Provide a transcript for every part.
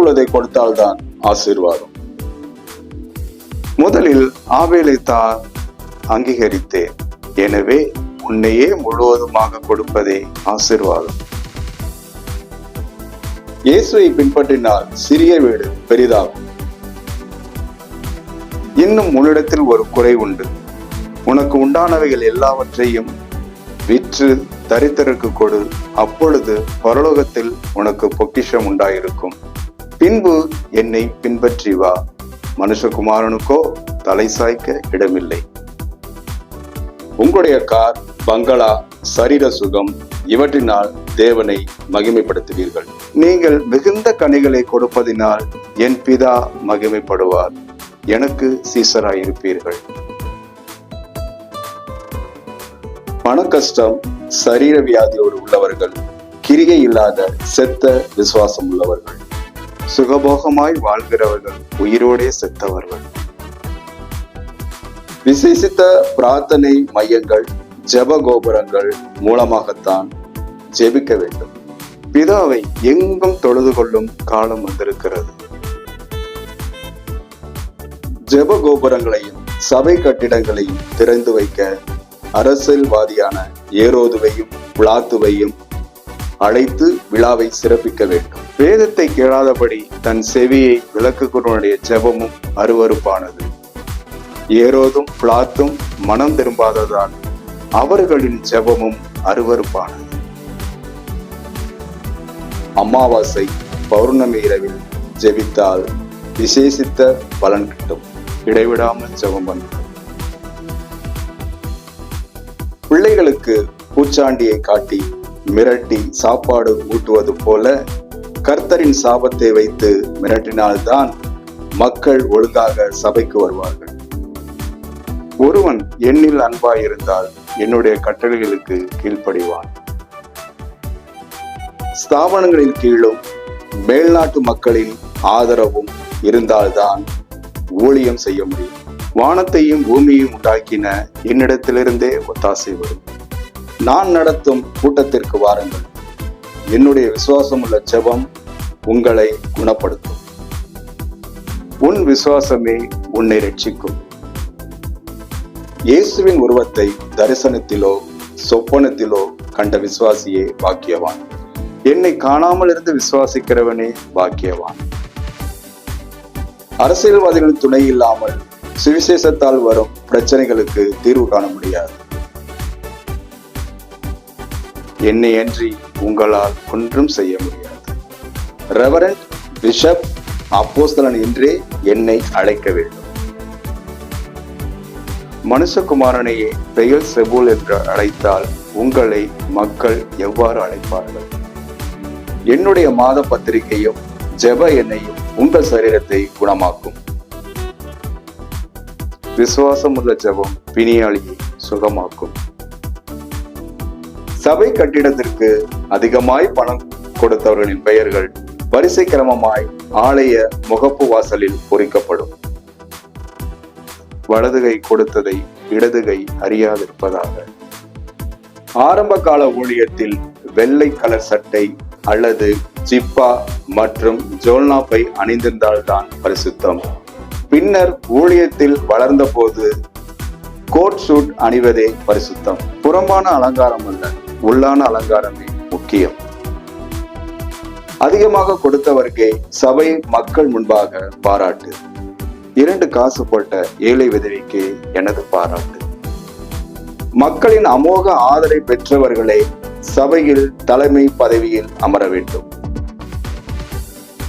உள்ளதை கொடுத்தால்தான் ஆசீர்வாதம். முதலில் ஆபேலை தான் அங்கீகரித்தேன், எனவே உன்னையே முழுவதுமாக கொடுப்பதே ஆசீர்வாதம். இயேசுவை பின்பற்றினால் சிறிய வீடு பெரிதாகும். இன்னும் உன்னிடத்தில் ஒரு குறை உண்டு. உனக்கு உண்டானவைகள் எல்லாவற்றையும் விற்று தரித்திரருக்கு கொடு, அப்பொழுது பரலோகத்தில் உனக்கு பொக்கிஷம் உண்டாயிருக்கும். பின்பு என்னை பின்பற்றி வா. மனுஷகுமாரனுக்கோ தலை சாய்க்க இடமில்லை. உங்களுடைய கார், பங்களா, சரீர சுகம் இவற்றினால் தேவனை மகிமைப்படுத்துவீர்கள். நீங்கள் மிகுந்த கனிகளை கொடுப்பதினால் என் பிதா மகிமைப்படுவார். எனக்கு சீசராயிருப்பீர்கள். பண கஷ்டம், சரீர வியாதியோடு உள்ளவர்கள், கிரிகை இல்லாத செத்த விசுவாசம் உள்ளவர்கள், சுகபோகமாய் வாழ்கிறவர்கள், உயிரோடே செத்தவர்கள். விசேஷித்த பிரார்த்தனை மையங்கள், ஜெப கோபுரங்கள் மூலமாகத்தான் ஜெபிக்க வேண்டும். பிதாவை எங்கும் தொழுது கொள்ளும் காலம் வந்திருக்கிறது. ஜெப கோபுரங்களையும் சபை கட்டிடங்களையும் திறந்து வைக்க அரசியல்வாதியான ஏரோதுவையும் பிலாத்துவையும் அழைத்து விழாவை சிறப்பிக்க வேண்டும். வேதத்தை கேளாதபடி தன் செவியை விலக்குகிறவனுடைய ஜெபமும் அருவருப்பானது. ஏரோதும் பிலாத்தும் மனம் திரும்பாததால் அவர்களின் ஜெபமும் அருவருப்பானது. அமாவாசை, பௌர்ணமி இரவில் ஜெபித்தால் விசேஷித்த பலன் கிட்டும். இடைவிடாமல் ஜெபம் பண்ணும். பிள்ளைகளுக்கு பூச்சாண்டியை காட்டி மிரட்டி சாப்பாடு ஊட்டுவது போல கர்த்தரின் சாபத்தை வைத்து மிரட்டினால்தான் மக்கள் ஒழுங்காக சபைக்கு வருவார்கள். ஒருவன் என்னில் அன்பாயிருந்தால் என்னுடைய கட்டளைகளுக்கு கீழ்ப்படிவான். ஸ்தாபனங்களின் கீழும் மேல்நாட்டு மக்களின் ஆதரவும் இருந்தால்தான் ஊழியம் செய்ய முடியும். வானத்தையும் பூமியையும் உண்டாக்கின என்னிடத்திலிருந்தே ஒத்தாசை வரும். நான் நடத்தும் கூட்டத்திற்கு வாருங்கள். என்னுடைய விசுவாசம் உள்ள ஜெபம் உங்களை குணப்படுத்தும். உன் விசுவாசமே உன்னை ரட்சிக்கும். இயேசுவின் உருவத்தை தரிசனத்திலோ சொப்பனத்திலோ கண்ட விசுவாசியே பாக்கியவான். என்னை காணாமல் இருந்து விசுவாசிக்கிறவனே பாக்கியவான். அரசியல்வாதிகளின் துணை இல்லாமல் சுவிசேஷத்தால் வரும் பிரச்சனைகளுக்கு தீர்வு காண முடியாது. என்னை அன்றி உங்களால் ஒன்றும் செய்ய முடியாது. ரெவரண்ட், பிஷப், அப்போஸ்தலன் என்றே என்னை அழைக்க வேண்டும். மனுஷகுமாரனையே பெயர் செபூல் என்று அழைத்தால் உங்களை மக்கள் எவ்வாறு அழைப்பார்கள்? என்னுடைய மாத பத்திரிகையும் ஜெப எண்ணெயும் உங்கள் சரீரத்தை குணமாக்கும். விசுவாசம் உள்ள ஜெபம் பிணியாளியை சுகமாக்கும். சபை கட்டிடத்திற்கு அதிகமாய் பணம் கொடுத்தவர்களின் பெயர்கள் வரிசை கிரமமாய் ஆலய முகப்பு வாசலில் பொறிக்கப்படும். வலதுகை கொடுத்ததை இடதுகை அறியாதிருப்பதாக. ஆரம்ப கால ஊழியத்தில் வெள்ளை கலர் சட்டை அல்லது ஜிப்பா மற்றும் ஜோல்னாப்பை அணிந்திருந்தால்தான் பரிசுத்தம். பின்னர் ஊழியத்தில் வளர்ந்த போது கோட் சூட் அணிவதே பரிசுத்தம். புறம்பான அலங்காரம் அல்ல, உள்ளான அலங்காரமே முக்கியம். அதிகமாக கொடுத்தவர்க்கே சபை மக்கள் முன்பாக பாராட்டு. 2 காசு போட்ட ஏழை விதவைக்கு எனது பாராட்டு. மக்களின் அமோக ஆதரவை பெற்றவர்களே சபையில் தலைமை பதவியில் அமர வேண்டும்.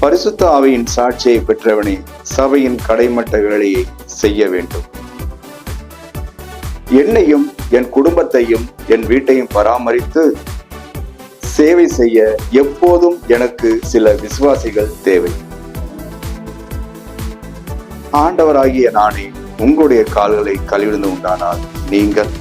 பரிசுத்த ஆவியின் சாட்சியை பெற்றவனே சபையின் கடைமட்ட வேலையை செய்ய வேண்டும். என்னையும் என் குடும்பத்தையும் என் வீட்டையும் பராமரித்து சேவை செய்ய எப்போதும் எனக்கு சில விசுவாசிகள் தேவை. ஆண்டவராகிய நானே உங்களுடைய கால்களை கழுவிந்து உண்டானால் நீங்கள்